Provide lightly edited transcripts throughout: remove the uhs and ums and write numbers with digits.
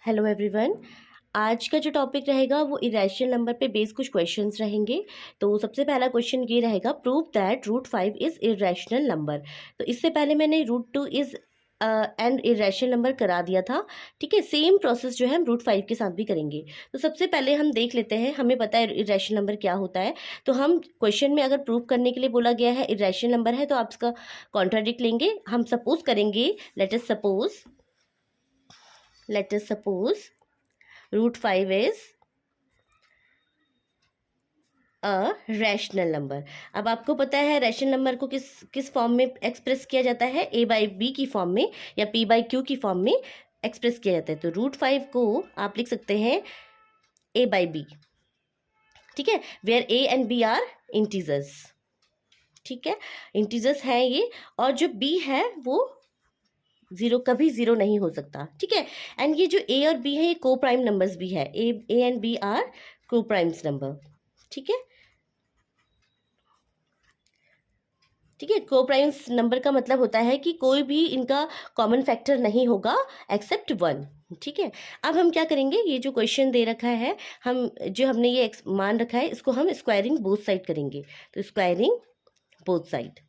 Hello everyone. आज का जो टॉपिक रहेगा वो इरेशनल नंबर पे बेस्ड कुछ क्वेश्चंस रहेंगे। तो सबसे पहला क्वेश्चन ये रहेगा, prove that root 5 is irrational number. तो इससे पहले मैंने root 2 is and irrational number करा दिया था। ठीक है, सेम प्रोसेस जो है हम रूट 5 के साथ भी करेंगे। तो सबसे पहले हम देख लेते हैं, हमें पता है इरेशनल नंबर क्या होता है। तो हम क्वेश्चन में अगर प्रूव करने के लिए बोला गया है इरेशनल नंबर है तो आप इसका कॉन्ट्राडिक्ट लेंगे। हम सपोज करेंगे, let us suppose root 5 is a rational number. अब आपको पता है रैशनल नंबर को किस किस फॉर्म में एक्सप्रेस किया जाता है, ए बाई बी की फॉर्म में या पी बाई क्यू की फॉर्म में एक्सप्रेस किया जाता है। तो रूट 5 को आप लिख सकते हैं ए बाई बी। ठीक है, where A and B are integers. ठीक है, इंटीजर्स हैं ये, और जो बी है वो जीरो, कभी जीरो नहीं हो सकता। ठीक है, एंड ये जो ए और बी है ये को प्राइम नंबर्स भी है, ए एंड बी आर को प्राइम्स नंबर। ठीक है, ठीक है, को प्राइम्स नंबर का मतलब होता है कि कोई भी इनका कॉमन फैक्टर नहीं होगा एक्सेप्ट वन। ठीक है, अब हम क्या करेंगे, ये जो क्वेश्चन दे रखा है, हम जो हमने ये मान रखा है इसको हम स्क्वायरिंग बोथ साइड करेंगे। तो स्क्वायरिंग बोथ साइड,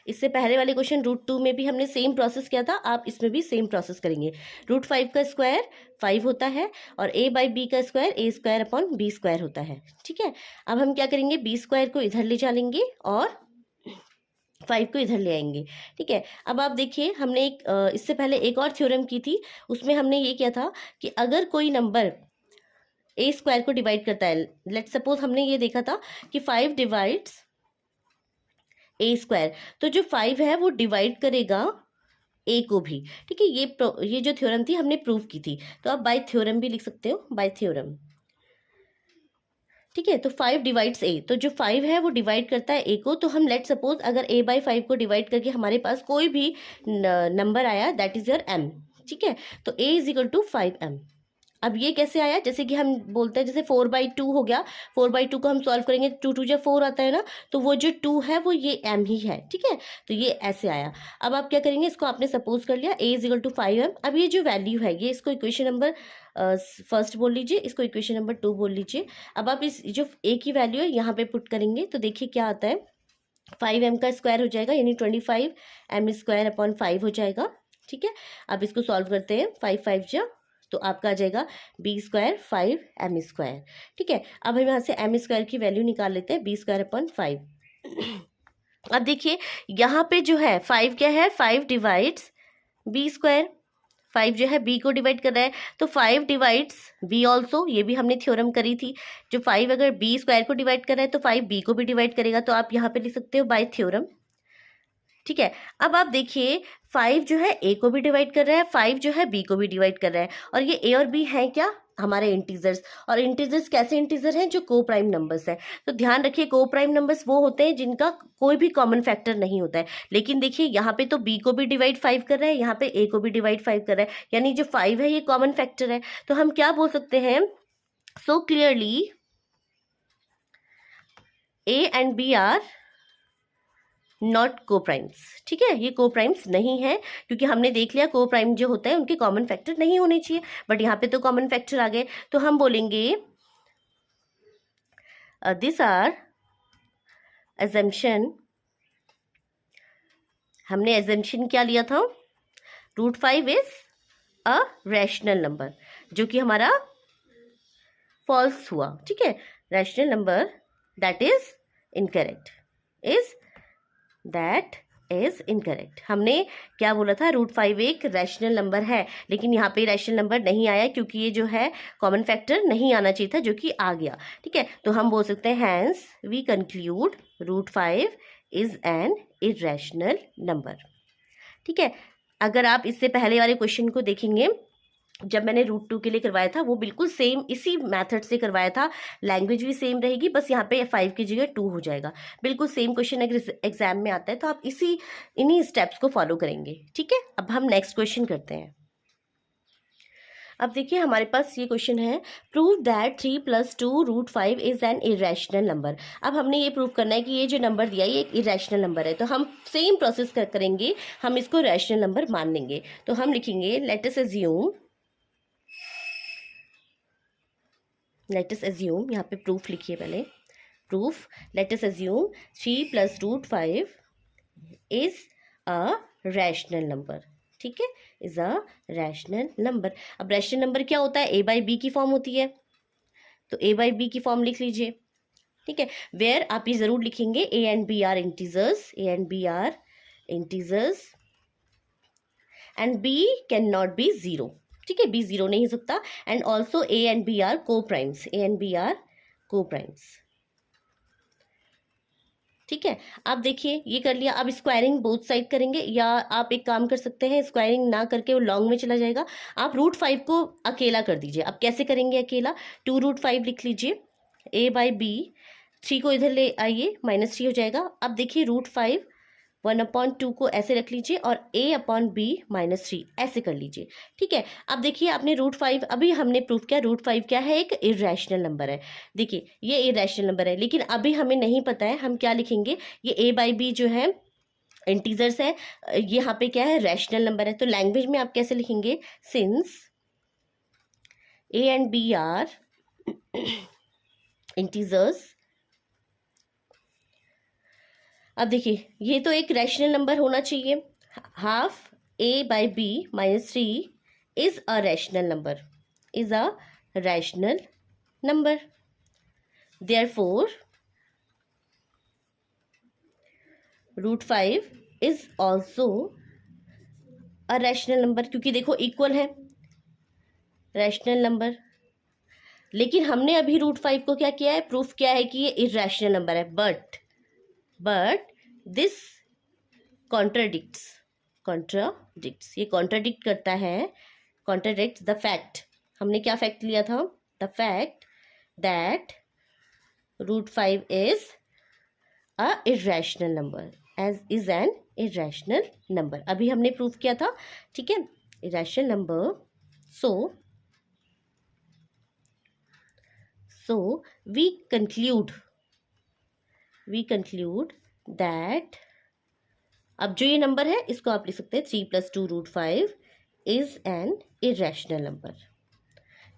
इससे पहले वाले क्वेश्चन रूट 2 में भी हमने सेम प्रोसेस किया था, आप इसमें भी सेम प्रोसेस करेंगे। रूट 5 का स्क्वायर 5 होता है और ए बाई बी का स्क्वायर ए स्क्वायर अपॉन बी स्क्वायर होता है। ठीक है, अब हम क्या करेंगे, बी स्क्वायर को इधर ले चलेंगे और 5 को इधर ले आएंगे। ठीक है, अब आप देखिए हमने इससे पहले एक और थ्योरम की थी, उसमें हमने ये किया था कि अगर कोई नंबर ए स्क्वायर को डिवाइड करता है, लेट सपोज हमने ये देखा था कि 5 डिवाइड्स ए स्क्वायर, तो जो 5 है वो डिवाइड करेगा ए को भी। ठीक है, ये जो थ्योरम थी हमने प्रूव की थी, तो आप बाय थ्योरम भी लिख सकते हो, बाय थ्योरम। ठीक है, तो 5 डिवाइड्स ए, तो जो 5 है वो डिवाइड करता है ए को। तो हम लेट सपोज अगर ए बाई 5 को डिवाइड करके हमारे पास कोई भी नंबर आया, दैट इज योर एम। ठीक है, तो ए इज इक्वल टू 5m। अब ये कैसे आया, जैसे कि हम बोलते हैं जैसे 4/2 हो गया, 4/2 को हम सॉल्व करेंगे, 2 जब 4 आता है ना, तो वो जो 2 है वो ये m ही है। ठीक है, तो ये ऐसे आया। अब आप क्या करेंगे, इसको आपने सपोज कर लिया a is equal to 5m। अब ये जो वैल्यू है ये इसको इक्वेशन नंबर फर्स्ट बोल लीजिए, इसको इक्वेशन नंबर 2 बोल लीजिए। अब आप इस जो a की वैल्यू है यहाँ पे पुट करेंगे तो देखिए क्या आता है, 5m का स्क्वायर हो जाएगा यानी 25m स्क्वायर अपॉन 5 हो जाएगा। ठीक है, अब इसको सॉल्व करते हैं, 5 5 जा तो आपका आ जाएगा बी स्क्वायर 5m स्क्वायर। ठीक है, अब हम यहाँ से m स्क्वायर की वैल्यू निकाल लेते हैं, बी स्क्वायर अपॉन 5। अब देखिए यहाँ पे जो है 5 क्या है, 5 डिवाइड्स बी स्क्वायर, 5 जो है बी को डिवाइड कर रहा है, तो 5 डिवाइड्स बी ऑल्सो, ये भी हमने थ्योरम करी थी। जो 5 अगर बी स्क्वायर को डिवाइड कर रहा है तो 5 बी को भी डिवाइड करेगा, तो आप यहाँ पे लिख सकते हो बाय थ्योरम। ठीक है, अब आप देखिए 5 जो है ए को भी डिवाइड कर रहा है, 5 जो है बी को भी डिवाइड कर रहा है, और ये ए और बी है क्या, हमारे इंटीजर्स। और इंटीजर्स कैसे इंटीजर हैं, जो को प्राइम नंबर्स हैं। तो ध्यान रखिए को प्राइम नंबर्स वो होते हैं जिनका कोई भी कॉमन फैक्टर नहीं होता है। लेकिन देखिए यहाँ पे तो बी को भी डिवाइड 5 कर रहा है, यहाँ पे ए को भी डिवाइड 5 कर रहा है, यानी जो 5 है ये कॉमन फैक्टर है। तो हम क्या बोल सकते हैं, so clearly A and B are not coprimes. ठीक है, ये को प्राइम्स नहीं है, क्योंकि हमने देख लिया को प्राइम जो होता है उनके कॉमन फैक्टर नहीं होने चाहिए, बट यहाँ पे तो कॉमन फैक्टर आ गए। तो हम बोलेंगे दिस आर एजम्पशन, हमने एजम्पशन क्या लिया था, root 5 is a rational number, जो कि हमारा फॉल्स हुआ। ठीक है, rational number that is incorrect, that is incorrect. हमने क्या बोला था, रूट 5 एक रैशनल नंबर है, लेकिन यहाँ पे रैशनल नंबर नहीं आया क्योंकि ये जो है कॉमन फैक्टर नहीं आना चाहिए था, जो कि आ गया। ठीक है, तो हम बोल सकते हैं hence we conclude root 5 is an irrational number. ठीक है, अगर आप इससे पहले वाले क्वेश्चन को देखेंगे, जब मैंने रूट 2 के लिए करवाया था वो बिल्कुल सेम इसी मेथड से करवाया था, लैंग्वेज भी सेम रहेगी, बस यहाँ पे 5 की जगह 2 हो जाएगा। बिल्कुल सेम क्वेश्चन अगर एग्जाम में आता है तो आप इन्हीं स्टेप्स को फॉलो करेंगे। ठीक है, अब हम नेक्स्ट क्वेश्चन करते हैं। अब देखिए हमारे पास ये क्वेश्चन है, prove that 3 + 2 root 5 is an irrational number. अब हमने ये प्रूव करना है कि ये जो नंबर दिया है ये एक इरेशनल नंबर है, तो हम सेम प्रोसेस करेंगे, हम इसको रैशनल नंबर मान लेंगे। तो हम लिखेंगे let us assume let us assume, यहाँ पे प्रूफ लिखिए पहले, proof, let us assume 3 + √5 is a rational number, ठीक है, इज अ रैशनल नंबर। अब रैशनल नंबर क्या होता है, ए बाई बी की फॉर्म होती है, तो ए बाई बी की फॉर्म लिख लीजिए, ठीक है। वेयर आप ये जरूर लिखेंगे A and B are integers, A and B are integers and b can not be zero, ठीक है, बी जीरो नहीं हो सकता। And also a and B are coprimes, a and B are coprimes, ठीक है। आप देखिए ये कर लिया। अब स्क्वायरिंग बोथ साइड करेंगे, या आप एक काम कर सकते हैं, स्क्वायरिंग ना करके वो लॉन्ग में चला जाएगा, आप √5 को अकेला कर दीजिए। अब कैसे करेंगे अकेला, 2√5 लिख लीजिए, ए बाई बी, 3 को इधर ले आइए, -3 हो जाएगा। अब देखिए √5 1/2 को ऐसे रख लीजिए और a/b -3 ऐसे कर लीजिए, ठीक है। अब देखिए आपने √5, अभी हमने प्रूफ किया √5 क्या है, एक इरेशनल नंबर है। देखिए ये इरेशनल नंबर है, लेकिन अभी हमें नहीं पता है हम क्या लिखेंगे। ये a बाई बी जो है इंटीजर्स है, यहाँ पे क्या है, रैशनल नंबर है। तो लैंग्वेज में आप कैसे लिखेंगे, since a and b are integers. अब देखिए ये तो एक रैशनल नंबर होना चाहिए, half a by B -3 is a rational number, is a rational number. Therefore √5 is also a rational number, क्योंकि देखो इक्वल है, रैशनल नंबर। लेकिन हमने अभी √5 को क्या किया है, प्रूफ किया है कि ये इरेशनल नंबर है, बट दिस कॉन्ट्राडिक्ट्स, ये कॉन्ट्राडिक्ट करता है, कॉन्ट्राडिक्ट्स द फैक्ट। हमने क्या फैक्ट लिया था, the fact that √5 is a irrational number, is an irrational number. अभी हमने प्रूफ किया था, ठीक है, irrational number. So we conclude that, अब जो ये नंबर है इसको आप लिख सकते हैं 3 + 2√5 इज एन इरेशनल नंबर,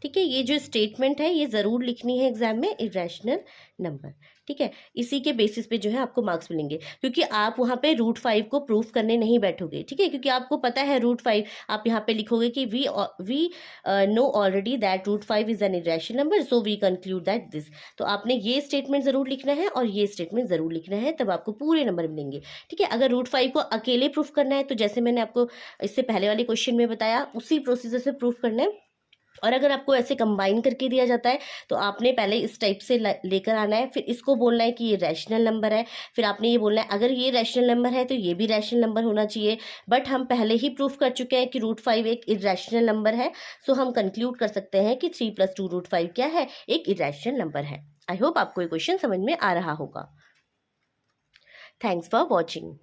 ठीक है। ये जो स्टेटमेंट है ये ज़रूर लिखनी है एग्जाम में, इरेशनल नंबर, ठीक है। इसी के बेसिस पे जो है आपको मार्क्स मिलेंगे, क्योंकि आप वहाँ पे √5 को प्रूफ करने नहीं बैठोगे, ठीक है, क्योंकि आपको पता है √5, आप यहाँ पे लिखोगे कि we know already that √5 is an irrational number, so we conclude that this. तो आपने ये स्टेटमेंट ज़रूर लिखना है और ये स्टेटमेंट ज़रूर लिखना है, तब आपको पूरे नंबर मिलेंगे, ठीक है। अगर √5 को अकेले प्रूफ करना है तो जैसे मैंने आपको इससे पहले वाले क्वेश्चन में बताया, उसी प्रोसीजर से प्रूफ करना है। और अगर आपको ऐसे कंबाइन करके दिया जाता है तो आपने पहले इस टाइप से लेकर आना है, फिर इसको बोलना है कि ये रैशनल नंबर है, फिर आपने ये बोलना है अगर ये रैशनल नंबर है तो ये भी रैशनल नंबर होना चाहिए। बट हम पहले ही प्रूफ कर चुके हैं कि √5 एक इरेशनल नंबर है, सो हम कंक्लूड कर सकते हैं कि 3 + 2√5 क्या है, एक इरेशनल नंबर है। आई होप आपको ये क्वेश्चन समझ में आ रहा होगा। Thanks for watching.